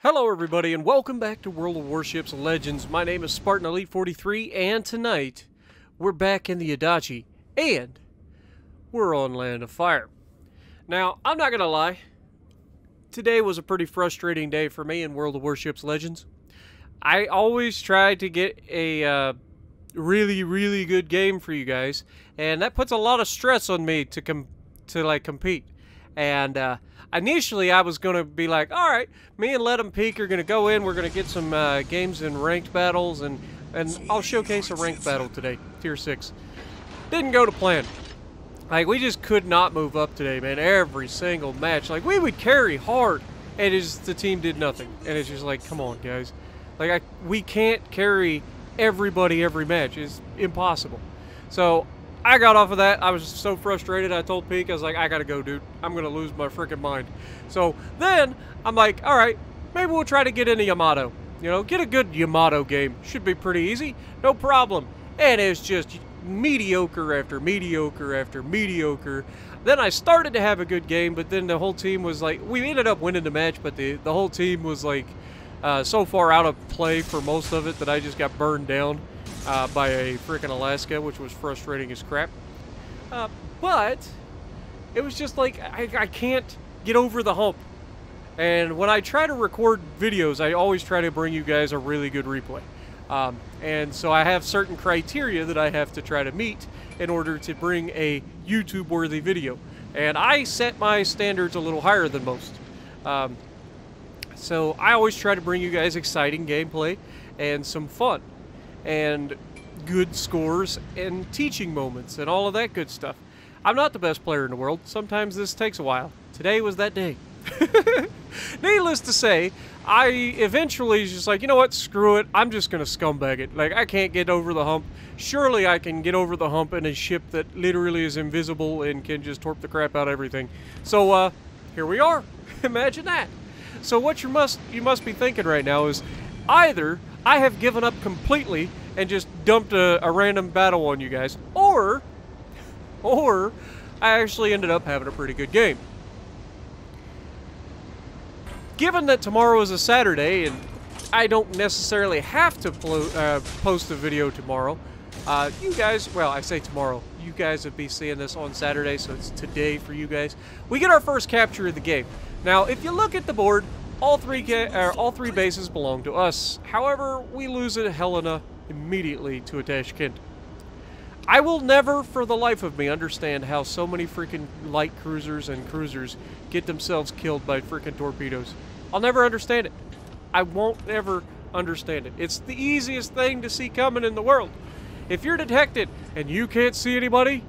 Hello everybody and welcome back to World of Warships Legends. My name is Spartan Elite 43 and tonight we're back in the Adachi and we're on Land of Fire. Now, I'm not gonna lie, today was a pretty frustrating day for me in World of Warships Legends. I always try to get a really good game for you guys, and that puts a lot of stress on me to compete. And initially, I was going to be like, all right, me and Let 'em Peek are going to go in. We're going to get some games in ranked battles, and I'll showcase a ranked battle today, Tier 6. Didn't go to plan. Like, we just could not move up today, man. Every single match. Like, we would carry hard, and the team did nothing. And it's just like, come on, guys. Like, we can't carry everybody every match. It's impossible. So I got off of that. I was so frustrated. I told Peek, I was like, I gotta go, dude. I'm gonna lose my freaking mind. So then I'm like, all right, maybe we'll try to get into Yamato. You know, get a good Yamato game. Should be pretty easy. No problem. And it's just mediocre after mediocre after mediocre. Then I started to have a good game, but then the whole team was like, we ended up winning the match, but the whole team was like so far out of play for most of it that I just got burned down by a freaking Alaska, which was frustrating as crap. But it was just like, I can't get over the hump. And when I try to record videos, I always try to bring you guys a really good replay. And so I have certain criteria that I have to try to meet in order to bring a YouTube-worthy video. And I set my standards a little higher than most. So I always try to bring you guys exciting gameplay and some fun and good scores and teaching moments and all of that good stuff. I'm not the best player in the world. Sometimes this takes a while. Today was that day. Needless to say, I eventually was just like, you know what, screw it. I'm just going to scumbag it. Like, I can't get over the hump. Surely I can get over the hump in a ship that literally is invisible and can just torp the crap out of everything. So, here we are. Imagine that. So what you must be thinking right now is either I have given up completely and just dumped a random battle on you guys, or I actually ended up having a pretty good game. Given that tomorrow is a Saturday and I don't necessarily have to post a video tomorrow, you guys, well, I say tomorrow, you guys would be seeing this on Saturday, so it's today for you guys. We get our first capture of the game. Now, if you look at the board, all three bases belong to us. However, we lose at Helena immediately to a Tashkent. I will never, for the life of me, understand how so many freaking light cruisers and cruisers get themselves killed by freaking torpedoes. I'll never understand it. I won't ever understand it. It's the easiest thing to see coming in the world. If you're detected and you can't see anybody,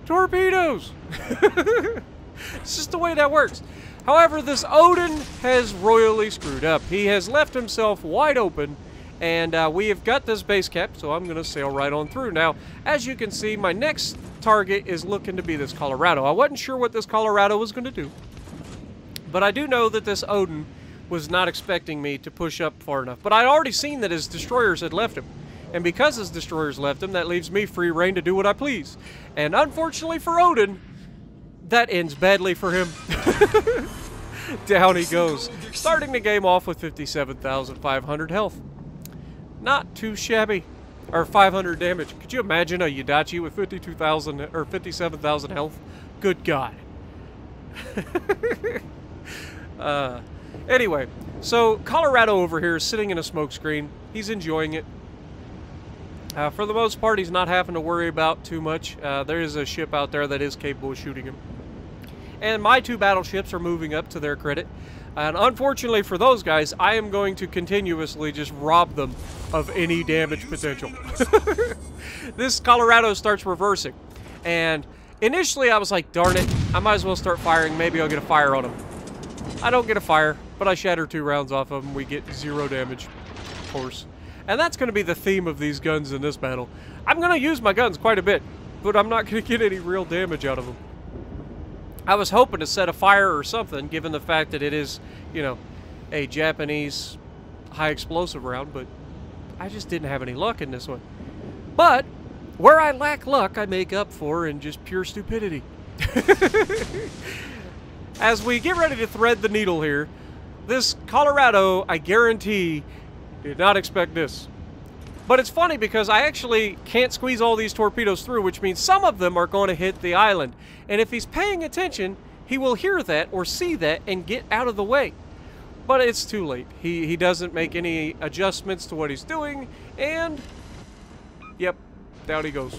torpedoes! It's just the way that works. However, this Odin has royally screwed up. He has left himself wide open, and we have got this base cap, so I'm going to sail right on through. Now, as you can see, my next target is looking to be this Colorado. I wasn't sure what this Colorado was going to do, but I do know that this Odin was not expecting me to push up far enough. But I'd already seen that his destroyers had left him. And because his destroyers left him, that leaves me free reign to do what I please. And unfortunately for Odin, that ends badly for him. Down he goes, starting the game off with 57,500 health. Not too shabby. Or 500 damage. Could you imagine a Yudachi with 52,000 or 57,000 health? Good God. Anyway, so Colorado over here is sitting in a smoke screen. He's enjoying it. For the most part, he's not having to worry about too much. There is a ship out there that is capable of shooting him. And my two battleships are moving up, to their credit. And unfortunately for those guys, I am going to continuously just rob them of any damage potential. This Colorado starts reversing. And initially I was like, darn it, I might as well start firing. Maybe I'll get a fire on him. I don't get a fire, but I shatter 2 rounds off of him. We get 0 damage, of course. And that's going to be the theme of these guns in this battle. I'm going to use my guns quite a bit, but I'm not going to get any real damage out of them. I was hoping to set a fire or something, given the fact that it is, you know, a Japanese high explosive round, but I just didn't have any luck in this one. But where I lack luck, I make up for in just pure stupidity. As we get ready to thread the needle here, this Colorado, I guarantee, did not expect this. But it's funny because I actually can't squeeze all these torpedoes through, which means some of them are going to hit the island. And if he's paying attention, he will hear that or see that and get out of the way. But it's too late. He doesn't make any adjustments to what he's doing, and yep, down he goes.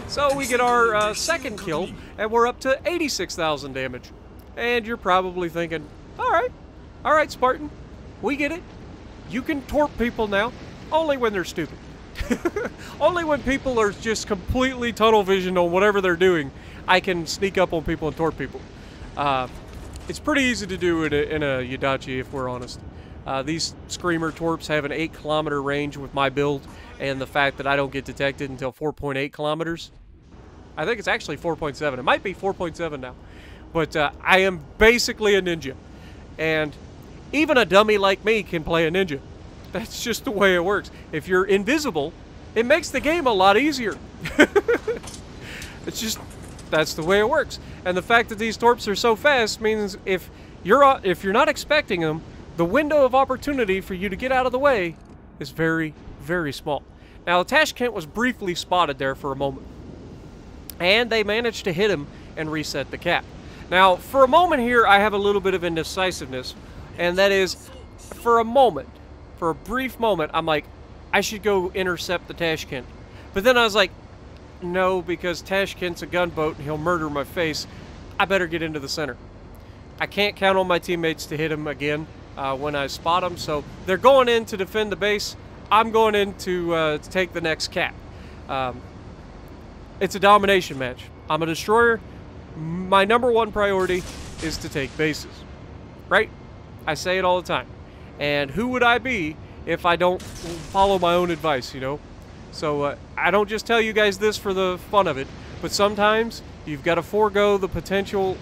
So we get our second kill, and we're up to 86,000 damage. And you're probably thinking, all right, Spartan, we get it. You can torp people now, only when they're stupid. Only when people are just completely tunnel visioned on whatever they're doing, I can sneak up on people and torp people. It's pretty easy to do in a Yadachi, if we're honest. These Screamer torps have an 8-kilometer range with my build, and the fact that I don't get detected until 4.8 kilometers. I think it's actually 4.7. It might be 4.7 now. But I am basically a ninja. And even a dummy like me can play a ninja. That's just the way it works. If you're invisible, it makes the game a lot easier. It's just, that's the way it works. And the fact that these torps are so fast means if you're not expecting them, the window of opportunity for you to get out of the way is very, very small. Now, Tashkent was briefly spotted there for a moment. And they managed to hit him and reset the cap. Now, for a moment here, I have a little bit of indecisiveness. And that is, for a moment, for a brief moment, I'm like, I should go intercept the Tashkent. But then I was like, no, because Tashkent's a gunboat and he'll murder my face. I better get into the center. I can't count on my teammates to hit him again when I spot them. So they're going in to defend the base. I'm going in to take the next cap. It's a domination match. I'm a destroyer. My #1 priority is to take bases. Right? I say it all the time. And who would I be if I don't follow my own advice, you know? So I don't just tell you guys this for the fun of it, but sometimes you've got to forego the potential.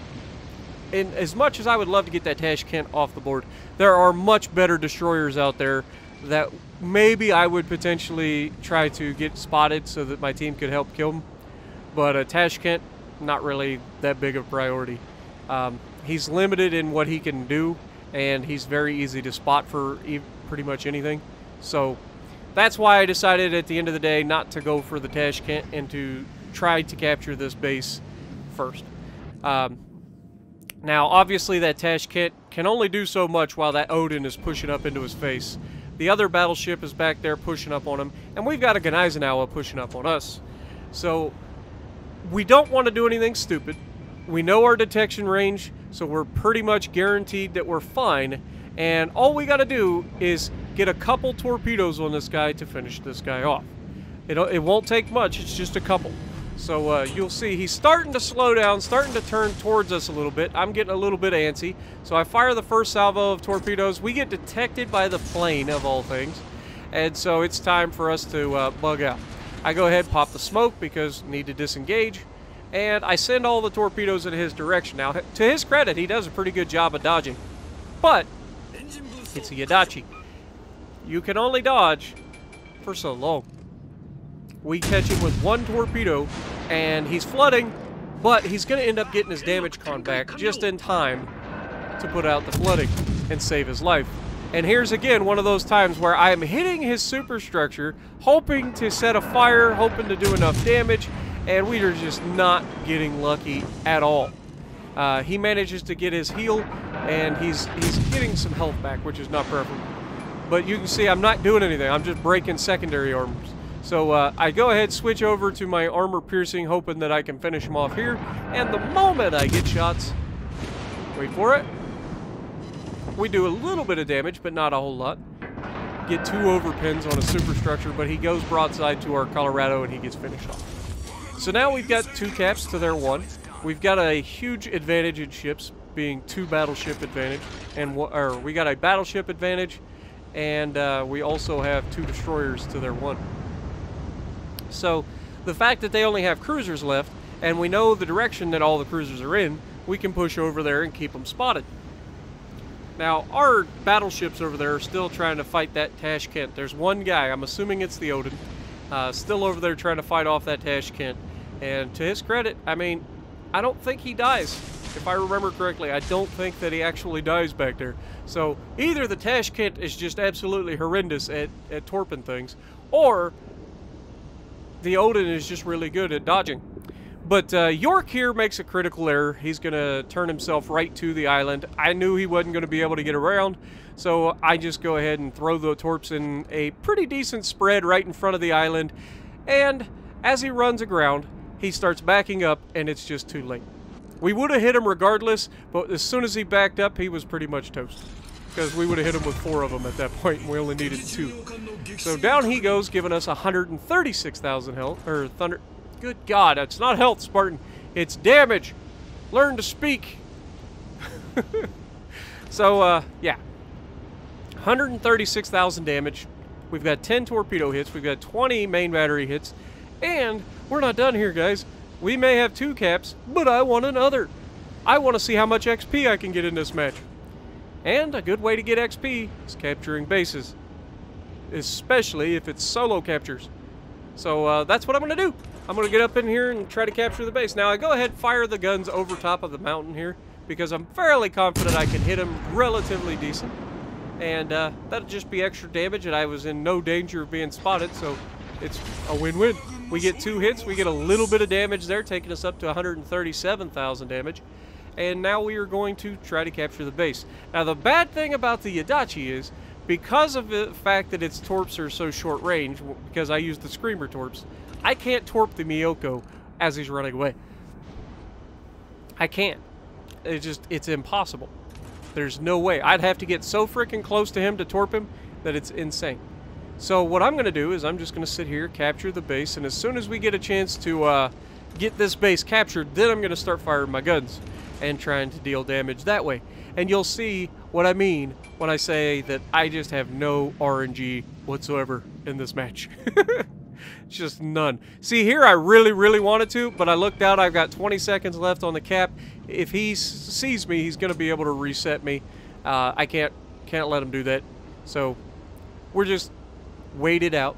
And as much as I would love to get that Tashkent off the board, there are much better destroyers out there that maybe I would potentially try to get spotted so that my team could help kill them. But Tashkent, not really that big of a priority. He's limited in what he can do, and he's very easy to spot for pretty much anything. So that's why I decided at the end of the day not to go for the Tashkent and to try to capture this base first. Now, obviously, that Tashkent can only do so much while that Odin is pushing up into his face. The other battleship is back there pushing up on him, and we've got a Gneisenauer pushing up on us. So we don't want to do anything stupid. We know our detection range, so we're pretty much guaranteed that we're fine. And all we got to do is get a couple torpedoes on this guy to finish this guy off. It won't take much, it's just a couple. So you'll see he's starting to slow down, starting to turn towards us a little bit. I'm getting a little bit antsy. So I fire the first salvo of torpedoes. We get detected by the plane, of all things. And so it's time for us to bug out. I go ahead and pop the smoke because need to disengage. And I send all the torpedoes in his direction. Now, to his credit, he does a pretty good job of dodging. But it's a Yadachi. You can only dodge for so long. We catch him with one torpedo, and he's flooding, but he's going to end up getting his damage con back just in time to put out the flooding and save his life. And here's again one of those times where I'm hitting his superstructure, hoping to set a fire, hoping to do enough damage, and we are just not getting lucky at all. He manages to get his heal, and he's getting some health back, which is not preferable. But you can see I'm not doing anything. I'm just breaking secondary armors. So I go ahead, switch over to my armor piercing, hoping that I can finish him off here. And the moment I get shots, wait for it, we do a little bit of damage, but not a whole lot. Get 2 overpins on a superstructure, but he goes broadside to our Colorado and he gets finished off. So now we've got 2 caps to their 1. We've got a huge advantage in ships, being 2 battleship advantage, and we got a battleship advantage, and we also have 2 destroyers to their 1. So the fact that they only have cruisers left, and we know the direction that all the cruisers are in, we can push over there and keep them spotted. Now, our battleships over there are still trying to fight that Tashkent. There's one guy, I'm assuming it's the Odin, still over there trying to fight off that Tashkent. And to his credit, I mean, I don't think he dies. If I remember correctly, I don't think that he actually dies back there. So either the Tashkent is just absolutely horrendous at torping things, or the Odin is just really good at dodging. But York here makes a critical error. He's going to turn himself right to the island. I knew he wasn't going to be able to get around, so I just go ahead and throw the torps in a pretty decent spread right in front of the island. And as he runs aground, he starts backing up, and it's just too late. We would have hit him regardless, but as soon as he backed up, he was pretty much toast. Because we would have hit him with 4 of them at that point, and we only needed 2. So down he goes, giving us 136,000 health, or thunder. Good God, it's not health, Spartan. It's damage. Learn to speak. So, yeah. 136,000 damage. We've got 10 torpedo hits. We've got 20 main battery hits. And we're not done here, guys. We may have 2 caps, but I want another. I want to see how much XP I can get in this match. And a good way to get XP is capturing bases. Especially if it's solo captures. So, that's what I'm going to do. I'm going to get up in here and try to capture the base. Now, I go ahead and fire the guns over top of the mountain here, because I'm fairly confident I can hit them relatively decent. And that'll just be extra damage, and I was in no danger of being spotted, so it's a win-win. We get 2 hits, we get a little bit of damage there, taking us up to 137,000 damage. And now we are going to try to capture the base. Now, the bad thing about the Adachi is, because of the fact that its torps are so short range, because I use the Screamer torps, I can't torp the Miyoko as he's running away. I can't. It's impossible. There's no way. I'd have to get so freaking close to him to torp him that it's insane. So what I'm going to do is I'm just going to sit here, capture the base, and as soon as we get a chance to get this base captured, then I'm going to start firing my guns and trying to deal damage that way. And you'll see what I mean when I say that I just have no RNG whatsoever in this match. Just none. See, here I really, really wanted to, but I looked out. I've got 20 seconds left on the cap. If he sees me, he's going to be able to reset me. I can't let him do that. So we're just wait it out.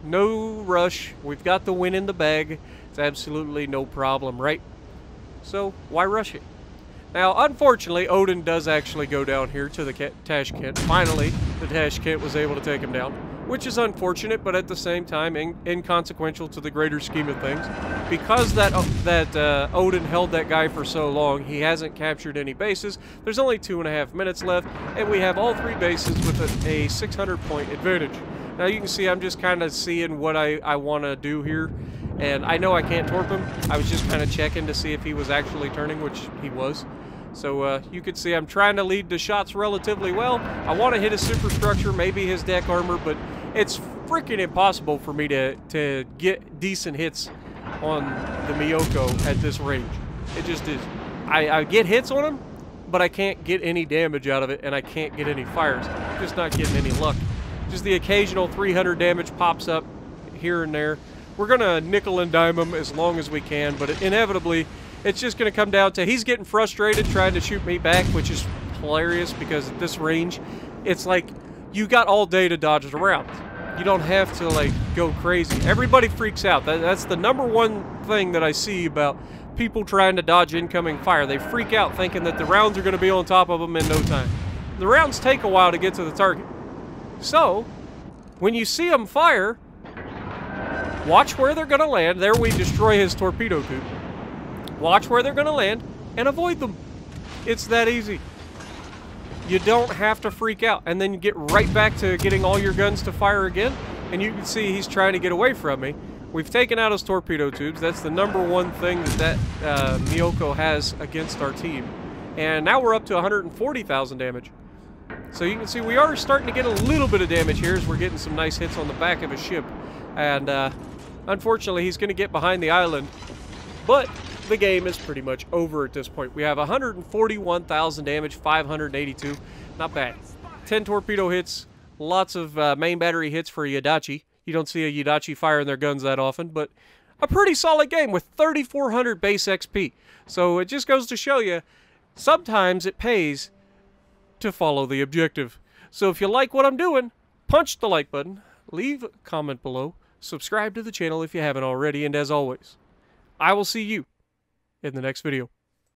No rush. We've got the win in the bag. It's absolutely no problem, right? So why rush it? Now, unfortunately, Odin does actually go down here to the Tashkent. Finally, the Tashkent was able to take him down, which is unfortunate, but at the same time inconsequential to the greater scheme of things. Because that Odin held that guy for so long, he hasn't captured any bases. There's only 2.5 minutes left, and we have all 3 bases with a 600-point advantage. Now, you can see I'm just kind of seeing what I want to do here. And I know I can't torp him. I was just kind of checking to see if he was actually turning, which he was. So you can see I'm trying to lead the shots relatively well. I want to hit his superstructure, maybe his deck armor, but it's freaking impossible for me to get decent hits on the Miyoko at this range. It just is. I get hits on him, but I can't get any damage out of it, and I can't get any fires. I'm just not getting any luck. Just the occasional 300 damage pops up here and there. We're going to nickel and dime him as long as we can, but inevitably, it's just going to come down to he's getting frustrated trying to shoot me back, which is hilarious because at this range, it's like you got all day to dodge it around. You don't have to, like, go crazy. Everybody freaks out. That's the #1 thing that I see about people trying to dodge incoming fire. They freak out thinking that the rounds are going to be on top of them in no time. The rounds take a while to get to the target. So, when you see them fire, watch where they're going to land. There we destroy his torpedo tube. Watch where they're going to land and avoid them. It's that easy. You don't have to freak out. And then you get right back to getting all your guns to fire again. And you can see he's trying to get away from me. We've taken out his torpedo tubes. That's the #1 thing that Miyoko has against our team. And now we're up to 140,000 damage. So you can see we are starting to get a little bit of damage here as we're getting some nice hits on the back of his ship. And unfortunately, he's going to get behind the island. But the game is pretty much over at this point. We have 141,000 damage, 582. Not bad. 10 torpedo hits, lots of main battery hits for Yadachi. You don't see a Yadachi firing their guns that often, but a pretty solid game with 3,400 base XP. So it just goes to show you, sometimes it pays to follow the objective. So if you like what I'm doing, punch the like button, leave a comment below, subscribe to the channel if you haven't already, and as always, I will see you in the next video.